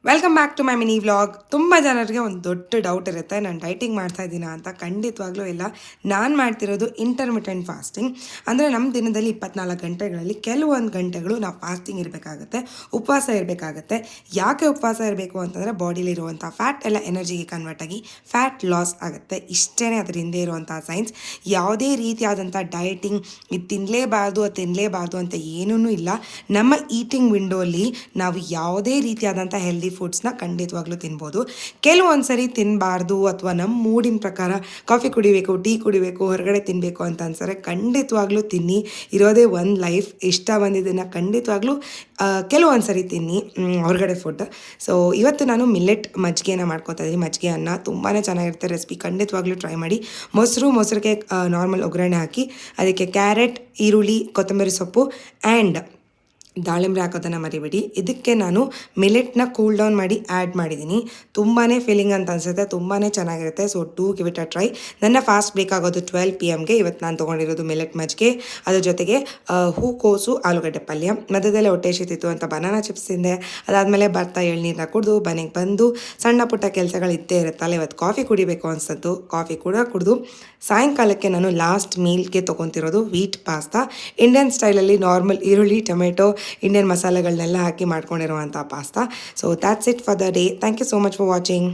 Welcome back to my mini vlog. ತುಂಬ ಜನರಿಗೆ ಒಂದು ದೊಡ್ಡ ಡೌಟ್ ಇರುತ್ತೆ, ನಾನು ಡೈಟಿಂಗ್ ಮಾಡ್ತಾ ಇದ್ದೀನಾ ಅಂತ. ಖಂಡಿತವಾಗ್ಲೂ ಇಲ್ಲ. ನಾನು ಮಾಡ್ತಿರೋದು ಇಂಟರ್ಮಿಟೆಂಟ್ ಫಾಸ್ಟಿಂಗ್. ಅಂದರೆ ನಮ್ಮ ದಿನದಲ್ಲಿ 24 ಗಂಟೆಗಳಲ್ಲಿ ಕೆಲವೊಂದು ಗಂಟೆಗಳು ನಾವು ಫಾಸ್ಟಿಂಗ್ ಇರಬೇಕಾಗತ್ತೆ, ಉಪವಾಸ ಇರಬೇಕಾಗತ್ತೆ. ಯಾಕೆ ಉಪವಾಸ ಇರಬೇಕು ಅಂತಂದರೆ ಬಾಡಿಲಿರುವಂಥ ಫ್ಯಾಟ್ ಎಲ್ಲ ಎನರ್ಜಿಗೆ ಕನ್ವರ್ಟ್ ಆಗಿ ಫ್ಯಾಟ್ ಲಾಸ್ ಆಗುತ್ತೆ. ಇಷ್ಟೇ ಅದರ ಹಿಂದೆ ಇರುವಂಥ ಸೈನ್ಸ್. ಯಾವುದೇ ರೀತಿಯಾದಂಥ ಡಯಟಿಂಗ್ ಇದು ತಿನ್ನಲೇಬಾರ್ದು ಅಂತ ಏನೂ ಇಲ್ಲ. ನಮ್ಮ ಈಟಿಂಗ್ ವಿಂಡೋಲಿ ನಾವು ಯಾವುದೇ ರೀತಿಯಾದಂಥ ಹೆಲ್ದಿ ಫುಡ್ಸ್ನ ಖಂಡಿತವಾಗ್ಲೂ ತಿನ್ಬೋದು. ಕೆಲವೊಂದು ಸರಿ ತಿನ್ನಬಾರ್ದು ಅಥವಾ ನಮ್ಮ ಮೂಡಿನ ಪ್ರಕಾರ ಕಾಫಿ ಕುಡಿಬೇಕು, ಟೀ ಕುಡಿಬೇಕು, ಹೊರಗಡೆ ತಿನ್ನಬೇಕು ಅಂತ ಅನ್ಸರೆ ಖಂಡಿತವಾಗ್ಲೂ ತಿನ್ನಿ. ಇರೋದೇ ಒಂದು ಲೈಫ್. ಇಷ್ಟ ಬಂದಿದ್ದನ್ನು ಖಂಡಿತವಾಗ್ಲೂ ಕೆಲವೊಂದು ಸರಿ ತಿನ್ನಿ ಹೊರಗಡೆ ಫುಡ್. ಸೊ ಇವತ್ತು ನಾನು ಮಿಲ್ಲೆಟ್ ಮಜ್ಜಿಗೆನ ಮಾಡ್ಕೊತಾ ಇದ್ದೀನಿ. ಮಜ್ಜಿಗೆ ಅನ್ನ ತುಂಬಾ ಚೆನ್ನಾಗಿರುತ್ತೆ. ರೆಸಿಪಿ ಖಂಡಿತವಾಗ್ಲೂ ಟ್ರೈ ಮಾಡಿ. ಮೊಸರಿಗೆ ನಾರ್ಮಲ್ ಒಗ್ಗರಣೆ ಹಾಕಿ ಅದಕ್ಕೆ ಕ್ಯಾರೆಟ್, ಈರುಳ್ಳಿ, ಕೊತ್ತಂಬರಿ ಸೊಪ್ಪು ಆ್ಯಂಡ್ ದಾಳಿಂಬೆ ಹಾಕೋದನ್ನು ಮರಿಬೇಡಿ. ಇದಕ್ಕೆ ನಾನು ಮಿಲೆಟ್ನ ಕೂಲ್ ಡೌನ್ ಮಾಡಿ ಆ್ಯಡ್ ಮಾಡಿದ್ದೀನಿ. ತುಂಬಾ ಫೀಲಿಂಗ್ ಅಂತ ಅನಿಸುತ್ತೆ, ತುಂಬಾ ಚೆನ್ನಾಗಿರುತ್ತೆ. So do give it a try. ನನ್ನ ಫಾಸ್ಟ್ ಬೇಕಾಗೋದು 12 PM ಇವತ್ತು ನಾನು ತೊಗೊಂಡಿರೋದು ಮಿಲೆಟ್ ಮಜ್ಜಿಗೆ. ಅದ್ರ ಜೊತೆಗೆ ಹೂಕೋಸು, ಆಲೂಗಡ್ಡೆ ಪಲ್ಯ, ಮಧ್ಯದಲ್ಲೇ ಹೊಟ್ಟೆ ಶೀತಿತ್ತು ಅಂತ ಬನಾನಾ ಚಿಪ್ಸ್ ತಿಂದೆ. ಅದಾದಮೇಲೆ ಬರ್ತಾ ಎಳ್ನೀರನ್ನ ಕುಡಿದು ಮನೆಗೆ ಬಂದು ಸಣ್ಣ ಪುಟ್ಟ ಕೆಲಸಗಳು ಇದ್ದೇ ಇರುತ್ತಲ್ಲ. ಇವತ್ತು ಕಾಫಿ ಕುಡಿಬೇಕು ಅನಿಸ್ತದ್ದು, ಕಾಫಿ ಕೂಡ ಕುಡಿದು ಸಾಯಂಕಾಲಕ್ಕೆ ನಾನು ಲಾಸ್ಟ್ ಮೀಲ್ಗೆ ತೊಗೊತಿರೋದು ವೀಟ್ ಪಾಸ್ತಾ. ಇಂಡಿಯನ್ ಸ್ಟೈಲಲ್ಲಿ ನಾರ್ಮಲ್ ಈರುಳ್ಳಿ, ಟೊಮೆಟೊ, ಇಂಡಿಯನ್ ಮಸಾಲೆಗಳನ್ನೆಲ್ಲ ಹಾಕಿ ಮಾಡ್ಕೊಂಡಿರುವಂಥ pasta. So that's it for the day. Thank you so much for watching.